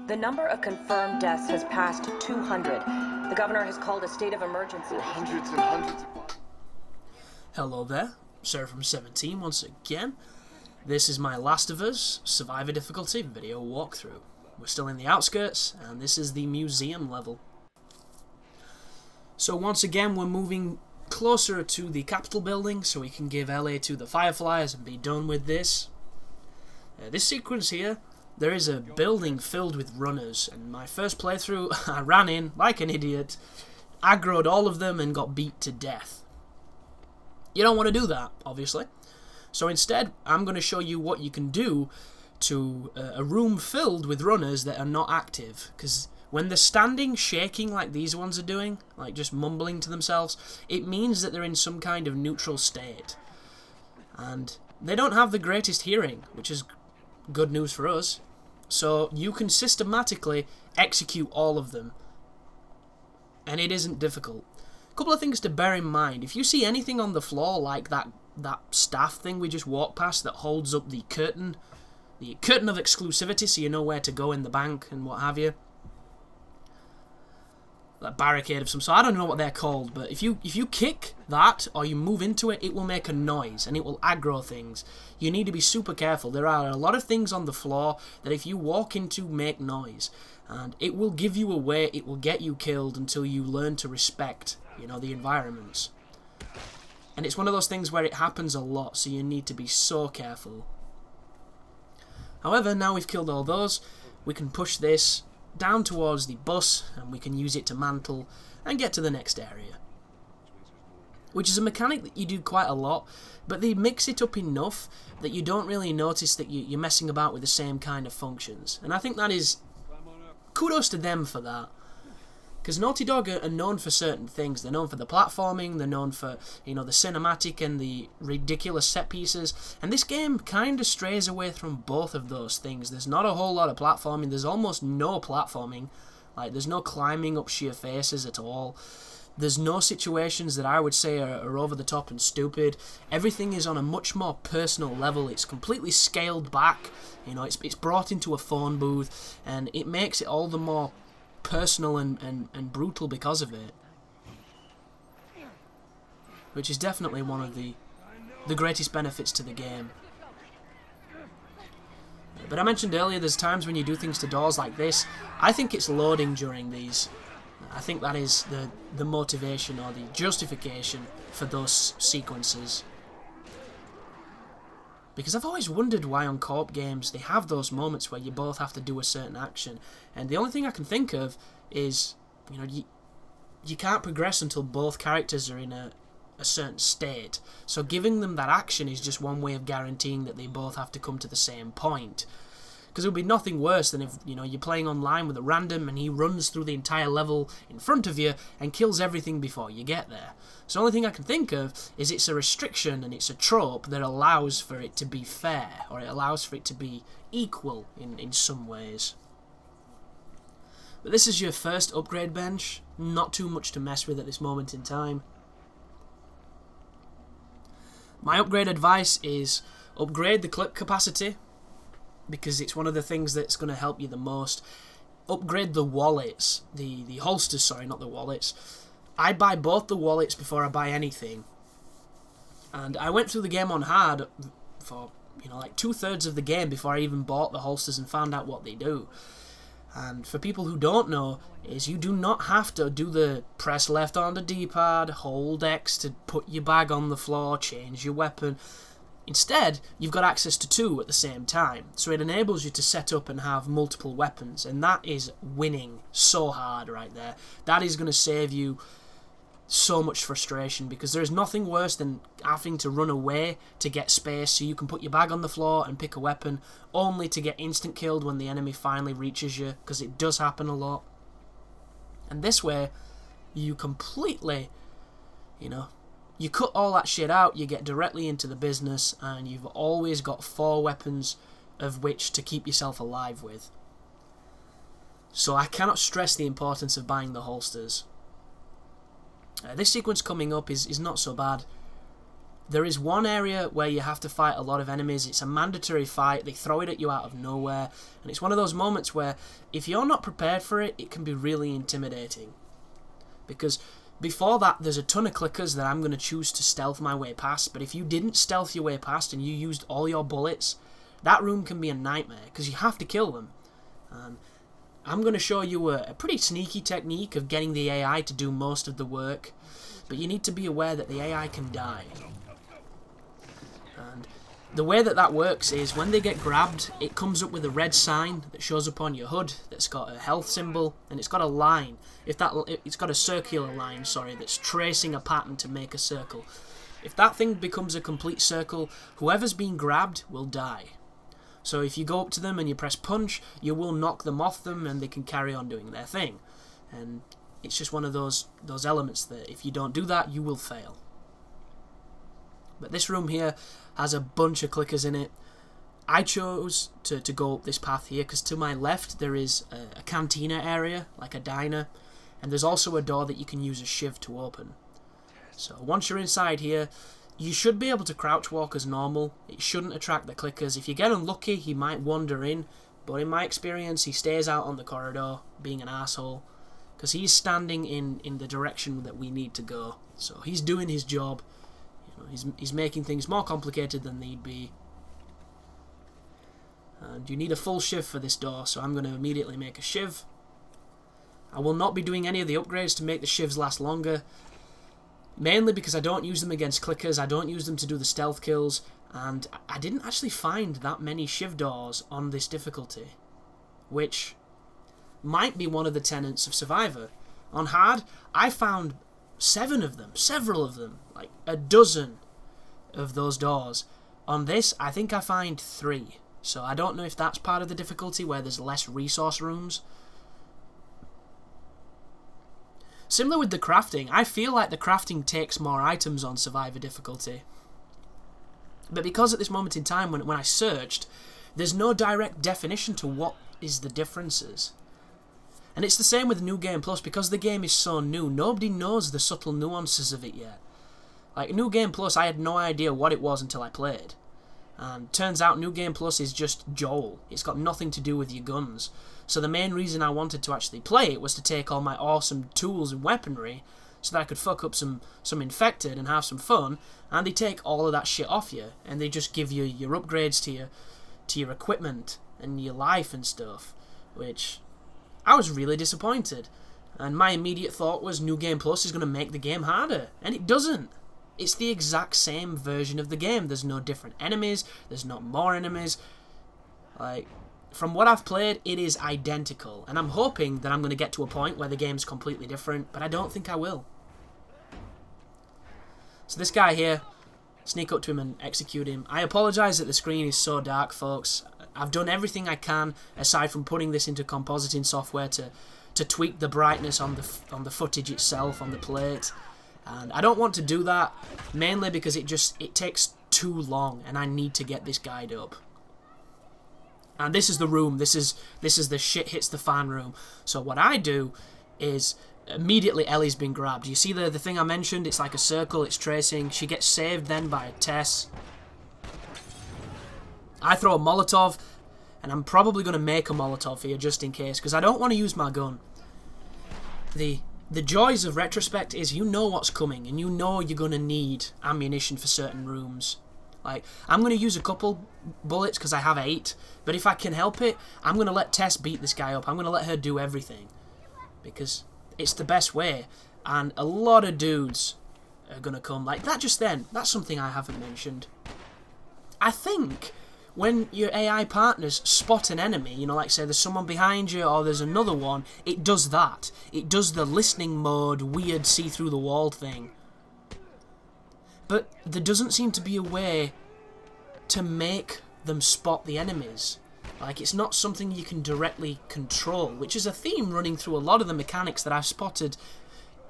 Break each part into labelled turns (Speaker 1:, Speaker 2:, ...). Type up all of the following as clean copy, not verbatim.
Speaker 1: The number of confirmed deaths has passed 200. The governor has called a state of emergency.
Speaker 2: There are hundreds and hundreds of...
Speaker 3: Hello there, Sarah from 17 once again. This is my Last of Us Survivor difficulty video walkthrough. We're still in the Outskirts, and this is the museum level. So once again, we're moving closer to the Capitol building so we can give LA to the Fireflies and be done with this. This sequence here, there is a building filled with runners, and my first playthrough, I ran in like an idiot, aggroed all of them and got beat to death. You don't want to do that, obviously. So instead, I'm going to show you what you can do to a room filled with runners that are not active, because when they're standing, shaking like these ones are doing, like just mumbling to themselves, it means that they're in some kind of neutral state. And they don't have the greatest hearing, which is good news for us. So you can systematically execute all of them, and it isn't difficult. A couple of things to bear in mind. If you see anything on the floor like that staff thing we just walked past that holds up the curtain of exclusivity so you know where to go in the bank and what have you, that barricade of some sort, I don't know what they're called, but if you kick that or you move into it, it will make a noise and it will aggro things. You need to be super careful. There are a lot of things on the floor that if you walk into make noise, and it will give you away, it will get you killed until you learn to respect, the environments. And it's one of those things where it happens a lot, so you need to be so careful. However, now we've killed all those, we can push this down towards the bus, and we can use it to mantle and get to the next area. Which is a mechanic that you do quite a lot, but they mix it up enough that you don't really notice that you're messing about with the same kind of functions. And I think that is kudos to them for that. Because Naughty Dog are known for certain things. They're known for the platforming, they're known for, the cinematic and the ridiculous set pieces. And this game kind of strays away from both of those things. There's not a whole lot of platforming. There's almost no platforming. Like, there's no climbing up sheer faces at all. There's no situations that I would say are over the top and stupid. Everything is on a much more personal level. It's completely scaled back. It's brought into a phone booth, and it makes it all the more personal and brutal because of it, which is definitely one of the greatest benefits to the game. But I mentioned earlier, there's times when you do things to doors like this. I think it's loading during these. I think that is the motivation or the justification for those sequences. Because I've always wondered why on co-op games they have those moments where you both have to do a certain action. And the only thing I can think of is, you can't progress until both characters are in a certain state. So giving them that action is just one way of guaranteeing that they both have to come to the same point. Because it would be nothing worse than if, you're playing online with a random and he runs through the entire level in front of you and kills everything before you get there. So the only thing I can think of is it's a restriction and it's a trope that allows for it to be fair, or it allows for it to be equal in some ways. But this is your first upgrade bench, not too much to mess with at this moment in time. My upgrade advice is upgrade the clip capacity, because it's one of the things that's going to help you the most. Upgrade the wallets, the holsters, sorry, not the wallets. I buy both the wallets before I buy anything. And I went through the game on hard for, like 2/3 of the game before I even bought the holsters and found out what they do. And for people who don't know, is you do not have to do the press left on the D-pad, hold X to put your bag on the floor, change your weapon. Instead, you've got access to two at the same time, so it enables you to set up and have multiple weapons, and that is winning so hard right there. That is going to save you so much frustration, because there is nothing worse than having to run away to get space so you can put your bag on the floor and pick a weapon, only to get instant killed when the enemy finally reaches you, because it does happen a lot. And this way, you completely, you cut all that shit out, you get directly into the business, and you've always got 4 weapons of which to keep yourself alive with. So I cannot stress the importance of buying the holsters. This sequence coming up is not so bad. There is one area where you have to fight a lot of enemies. It's a mandatory fight. They throw it at you out of nowhere. And it's one of those moments where if you're not prepared for it, it can be really intimidating. Because before that, there's a ton of clickers that I'm going to choose to stealth my way past. But if you didn't stealth your way past and you used all your bullets, that room can be a nightmare because you have to kill them. And I'm going to show you a pretty sneaky technique of getting the AI to do most of the work. But you need to be aware that the AI can die. And the way that works is when they get grabbed, it comes up with a red sign that shows up on your hood that's got a health symbol, and it's got a line. It's got a circular line, sorry, that's tracing a pattern to make a circle. If that thing becomes a complete circle, whoever's been grabbed will die. So if you go up to them and you press punch, you will knock them off them and they can carry on doing their thing. And it's just one of those elements that if you don't do that, you will fail. But this room here has a bunch of clickers in it. I chose to go up this path here because to my left there is a cantina area, like a diner, and there's also a door that you can use a shiv to open. So once you're inside here, you should be able to crouch walk as normal. It shouldn't attract the clickers. If you get unlucky, he might wander in, but in my experience, he stays out on the corridor, being an asshole, because he's standing in the direction that we need to go. So he's doing his job. He's making things more complicated than need be. And you need a full shiv for this door, so I'm going to immediately make a shiv. I will not be doing any of the upgrades to make the shivs last longer, mainly because I don't use them against clickers, I don't use them to do the stealth kills, and I didn't actually find that many shiv doors on this difficulty, which might be one of the tenets of Survivor. On hard, I found several of them, like a dozen of those doors. On this, I think I find 3. So I don't know if that's part of the difficulty where there's less resource rooms. Similar with the crafting, I feel like the crafting takes more items on Survivor difficulty. But because at this moment in time, when I searched, there's no direct definition to what is the differences. And it's the same with New Game Plus, because the game is so new, nobody knows the subtle nuances of it yet. Like, New Game Plus, I had no idea what it was until I played. And turns out New Game Plus is just Joel. It's got nothing to do with your guns. So the main reason I wanted to actually play it was to take all my awesome tools and weaponry so that I could fuck up some infected and have some fun, and they take all of that shit off you, and they just give you your upgrades to your equipment and your life and stuff, which I was really disappointed. And my immediate thought was New Game Plus is going to make the game harder, and it doesn't. It's the exact same version of the game. There's no different enemies, there's not more enemies. Like, from what I've played, it is identical, and I'm hoping that I'm going to get to a point where the game's completely different, but I don't think I will. So this guy here, sneak up to him and execute him. I apologise that the screen is so dark, folks. I've done everything I can, aside from putting this into compositing software to tweak the brightness on the footage itself, on the plate. And I don't want to do that, mainly because it takes too long, and I need to get this guide up. And this is the room. This is the shit hits the fan room. So what I do is immediately Ellie's been grabbed. You see the thing I mentioned? It's like a circle. It's tracing. She gets saved then by Tess. I throw a Molotov, and I'm probably going to make a Molotov here just in case, because I don't want to use my gun. The joys of retrospect is you know what's coming, and you know you're going to need ammunition for certain rooms. Like, I'm going to use a couple bullets because I have 8, but if I can help it, I'm going to let Tess beat this guy up. I'm going to let her do everything, because it's the best way, and a lot of dudes are going to come. Like, that just then, that's something I haven't mentioned. I think when your AI partners spot an enemy, you know, like say there's someone behind you or there's another one, it does that. It does the listening mode, weird see-through-the-wall thing. But there doesn't seem to be a way to make them spot the enemies. Like, it's not something you can directly control, which is a theme running through a lot of the mechanics that I've spotted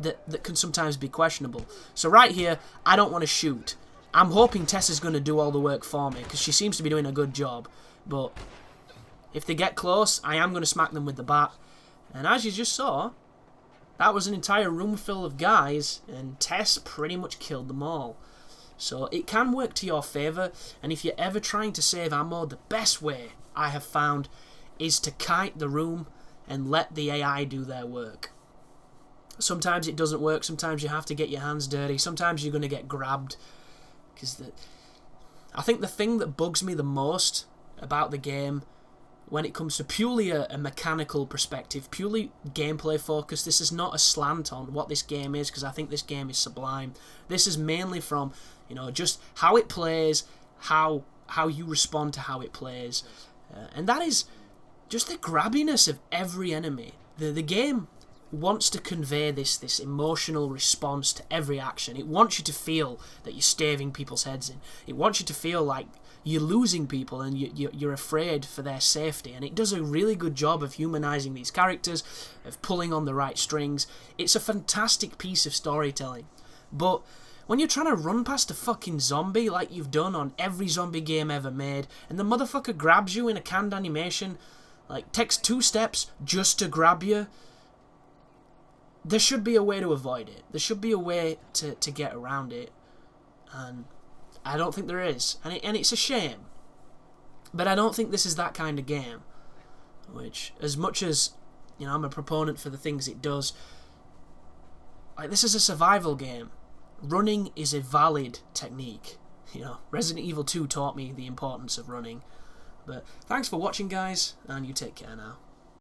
Speaker 3: that can sometimes be questionable. So right here, I don't want to shoot. I'm hoping Tessa's going to do all the work for me, because she seems to be doing a good job. But if they get close, I am going to smack them with the bat. And as you just saw, that was an entire room full of guys, and Tess pretty much killed them all. So it can work to your favour, and if you're ever trying to save ammo, the best way I have found is to kite the room and let the AI do their work. Sometimes it doesn't work, sometimes you have to get your hands dirty, sometimes you're going to get grabbed. Because I think the thing that bugs me the most about the game, when it comes to purely a mechanical perspective, purely gameplay focused, this is not a slant on what this game is, because I think this game is sublime. This is mainly from, just how it plays, how you respond to how it plays, and that is just the grabbiness of every enemy. The game wants to convey this emotional response to every action. It wants you to feel that you're staving people's heads in. It wants you to feel like you're losing people and you're afraid for their safety. And it does a really good job of humanizing these characters, of pulling on the right strings. It's a fantastic piece of storytelling. But when you're trying to run past a fucking zombie like you've done on every zombie game ever made, and the motherfucker grabs you in a canned animation, like takes 2 steps just to grab you, there should be a way to avoid it. There should be a way to get around it. And I don't think there is. And it's a shame. But I don't think this is that kind of game. Which, as much as, I'm a proponent for the things it does, like, this is a survival game. Running is a valid technique. Resident Evil 2 taught me the importance of running. But thanks for watching, guys, and you take care now.